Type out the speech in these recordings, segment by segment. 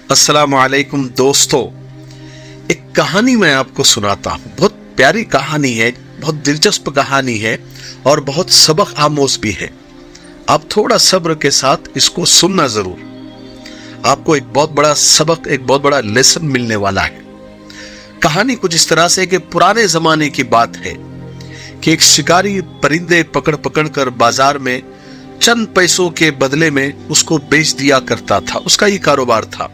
अस्सलाम वालेकुम दोस्तों, एक कहानी मैं आपको सुनाता हूँ। बहुत प्यारी कहानी है, बहुत दिलचस्प कहानी है और बहुत सबक आमोज भी है। आप थोड़ा सब्र के साथ इसको सुनना जरूर। आपको एक बहुत बड़ा सबक, एक बहुत बड़ा लेसन मिलने वाला है। कहानी कुछ इस तरह से कि पुराने जमाने की बात है कि एक शिकारी परिंदे पकड़ पकड़ कर बाजार में चंद पैसों के बदले में उसको बेच दिया करता था। उसका ये कारोबार था।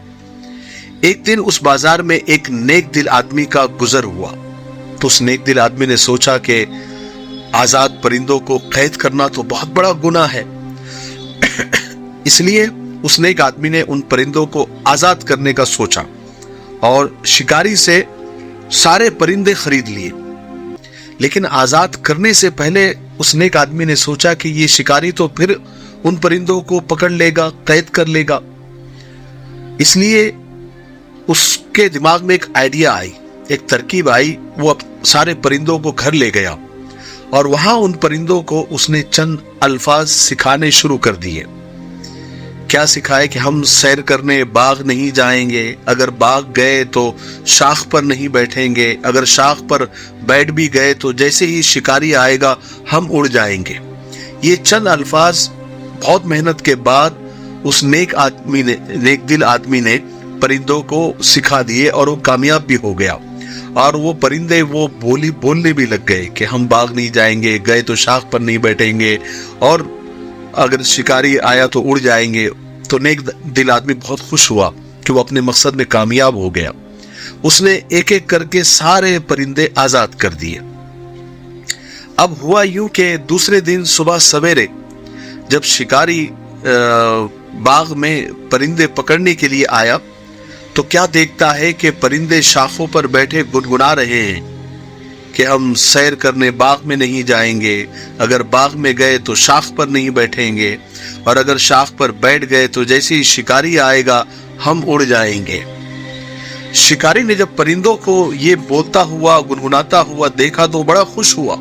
एक दिन उस बाजार में एक नेक दिल आदमी का गुजर हुआ तो उस नेक दिल आदमी ने सोचा कि आजाद परिंदों को कैद करना तो बहुत बड़ा गुनाह है। इसलिए उस नेक आदमी ने उन परिंदों को आजाद करने का सोचा और शिकारी से सारे परिंदे खरीद लिए। लेकिन आजाद करने से पहले उस नेक आदमी ने सोचा कि ये शिकारी तो फिर उन परिंदों को पकड़ लेगा, कैद कर लेगा। इसलिए उसके दिमाग में एक आइडिया आई, एक तरकीब आई। वो सारे परिंदों को घर ले गया और वहां उन परिंदों को उसने चंद अल्फाज सिखाने शुरू कर दिए। क्या सिखाए कि हम सैर करने बाग नहीं जाएंगे, अगर बाग गए तो शाख पर नहीं बैठेंगे, अगर शाख पर बैठ भी गए तो जैसे ही शिकारी आएगा हम उड़ जाएंगे। ये चंद अल्फाज बहुत मेहनत के बाद उस नेक दिल आदमी ने परिंदों को सिखा दिए और वो कामयाब भी हो गया। और वो परिंदे वो बोलने भी लग गए कि हम बाग नहीं जाएंगे, गए तो शाख पर नहीं बैठेंगे और अगर शिकारी आया तो उड़ जाएंगे। तो नेक दिल आदमी बहुत खुश हुआ कि वो अपने मकसद में कामयाब हो गया। उसने एक एक करके सारे परिंदे आजाद कर दिए। अब हुआ यूं कि दूसरे दिन सुबह सवेरे जब शिकारी बाग में परिंदे पकड़ने के लिए आया तो क्या देखता है कि परिंदे शाखों पर बैठे गुनगुना रहे हैं कि हम सैर करने बाग में नहीं जाएंगे, अगर बाग में गए तो शाख पर नहीं बैठेंगे और अगर शाख पर बैठ गए तो जैसे ही शिकारी आएगा हम उड़ जाएंगे। शिकारी ने जब परिंदों को ये बोलता हुआ, गुनगुनाता हुआ देखा तो बड़ा खुश हुआ।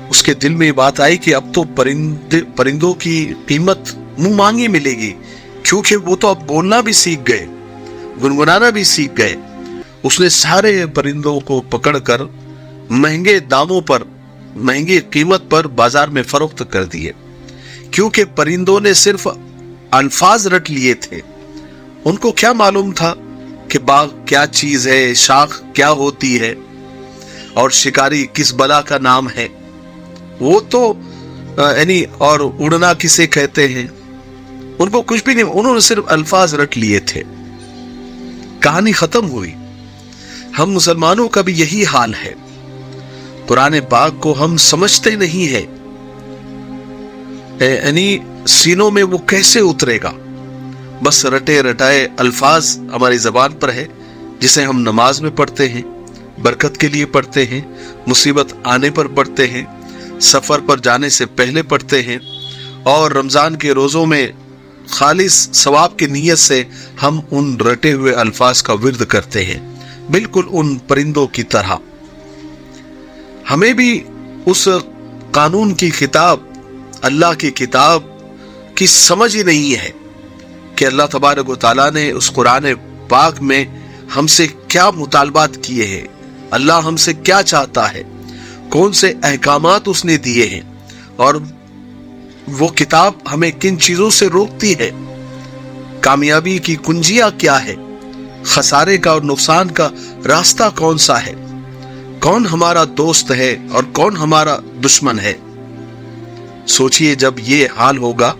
उसके दिल में ये बात आई कि अब तो परिंदों की कीमत मुंह मांगी मिलेगी, क्योंकि वो तो अब बोलना भी सीख गए, गुनगुनाना भी सीख गए। उसने सारे परिंदों को पकड़कर महंगे दामों पर, महंगी कीमत पर बाजार में फरोख्त कर दिए, क्योंकि परिंदों ने सिर्फ अल्फाज रट लिए थे। उनको क्या मालूम था कि बाग क्या चीज है, शाख क्या होती है और शिकारी किस बला का नाम है। वो तो और उड़ना किसे कहते हैं, उनको कुछ भी नहीं, उन्होंने सिर्फ अल्फाज रट लिए थे। कहानी खत्म हुई। हम मुसलमानों का भी यही हाल है। कुरान पाक को हम समझते नहीं है, सीनों में वो कैसे उतरेगा। बस रटे रटाए अल्फाज हमारी जबान पर है, जिसे हम नमाज में पढ़ते हैं, बरकत के लिए पढ़ते हैं, मुसीबत आने पर पढ़ते हैं, सफर पर जाने से पहले पढ़ते हैं और रमजान के रोजों में खालिस सवाब की नीयत से हम उन रटे हुए अल्फाज का विर्द करते हैं, बिल्कुल उन परिंदों की तरह। हमें भी उस कानून की किताब, अल्लाह की किताब की समझ ही नहीं है कि अल्लाह तबारक व तआला ने उस कुरान पाक में हमसे क्या मुतालबात किए हैं, अल्लाह हमसे क्या चाहता है, कौन से अहकामात उसने दिए हैं और वो किताब हमें किन चीजों से रोकती है, कामयाबी की कुंजियां क्या है, खसारे का और नुकसान का रास्ता कौन सा है, कौन हमारा दोस्त है और कौन हमारा दुश्मन है। सोचिए जब ये हाल होगा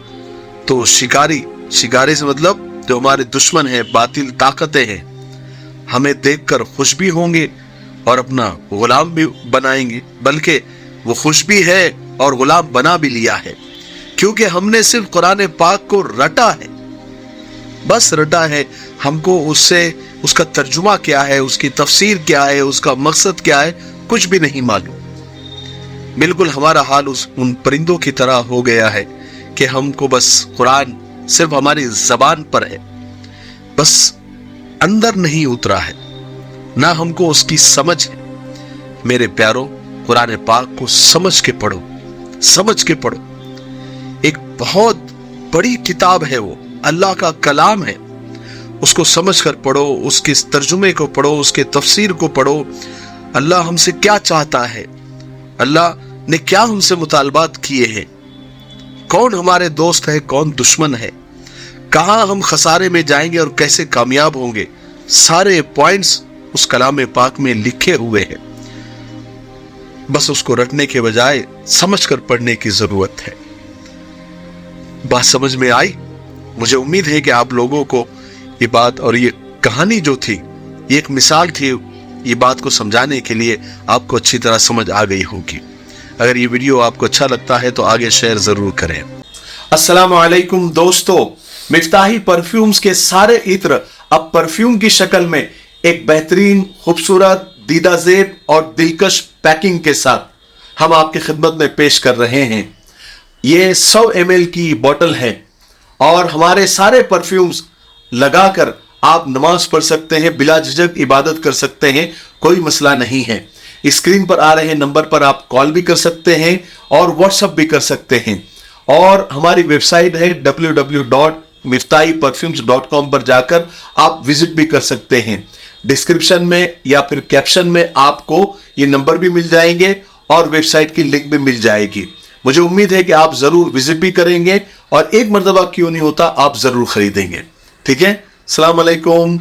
तो शिकारी से मतलब जो हमारे दुश्मन है, बातिल ताकतें हैं, हमें देखकर खुश भी होंगे और अपना गुलाम भी बनाएंगे। बल्कि वो खुश भी है और गुलाम बना भी लिया है, क्योंकि हमने सिर्फ कुरान पाक को रटा है, बस रटा है। हमको उससे उसका तर्जुमा क्या है, उसकी तफसीर क्या है, उसका मकसद क्या है, कुछ भी नहीं मालूम। बिल्कुल हमारा हाल उन परिंदों की तरह हो गया है कि हमको बस कुरान सिर्फ हमारी जबान पर है, बस अंदर नहीं उतरा है, ना हमको उसकी समझ है। मेरे प्यारों, कुरान पाक को समझ के पढ़ो, समझ के पढ़ो। एक बहुत बड़ी किताब है, वो अल्लाह का कलाम है। اس کو سمجھ کر پڑھو، اس کے ترجمے کو پڑھو، اس کے تفسیر کو پڑھو۔ اللہ ہم سے کیا چاہتا ہے، اللہ نے کیا ہم سے مطالبات کیے ہیں، کون ہمارے دوست ہے، کون دشمن ہے، کہاں ہم خسارے میں جائیں گے اور کیسے کامیاب ہوں گے، سارے پوائنٹس اس کلام پاک میں لکھے ہوئے ہیں۔ بس اس کو رٹنے کے بجائے سمجھ کر پڑھنے کی ضرورت ہے۔ بات سمجھ میں آئی؟ مجھے امید ہے کہ آپ لوگوں کو یہ بات اور یہ کہانی جو تھی، یہ ایک مثال تھی، یہ بات کو سمجھانے کے لیے آپ کو اچھی طرح سمجھ آ گئی ہوگی۔ اگر یہ ویڈیو آپ کو اچھا لگتا ہے تو آگے شیئر ضرور کریں۔ السلام علیکم دوستو، مفتاحی پرفیومز کے سارے عطر اب پرفیوم کی شکل میں ایک بہترین، خوبصورت، دیدہ زیب اور دلکش پیکنگ کے ساتھ ہم آپ کی خدمت میں پیش کر رہے ہیں۔ یہ 100 ml کی بوٹل ہے اور ہمارے سارے پرفیومز لگا کر آپ نماز پڑھ سکتے ہیں، بلا جھجک عبادت کر سکتے ہیں، کوئی مسئلہ نہیں ہے۔ اسکرین پر آ رہے نمبر پر آپ کال بھی کر سکتے ہیں اور واٹس اپ بھی کر سکتے ہیں، اور ہماری ویب سائٹ ہے www.miftahperfumes.com پر جا کر آپ وزٹ بھی کر سکتے ہیں۔ ڈسکرپشن میں یا پھر کیپشن میں آپ کو یہ نمبر بھی مل جائیں گے اور ویب سائٹ کی لنک بھی مل جائے گی۔ مجھے امید ہے کہ آپ ضرور وزٹ بھی کریں گے اور ایک مرتبہ کیوں نہیں ہوتا، آپ ضرور خریدیں گے۔ ٹھیک ہے، السلام علیکم۔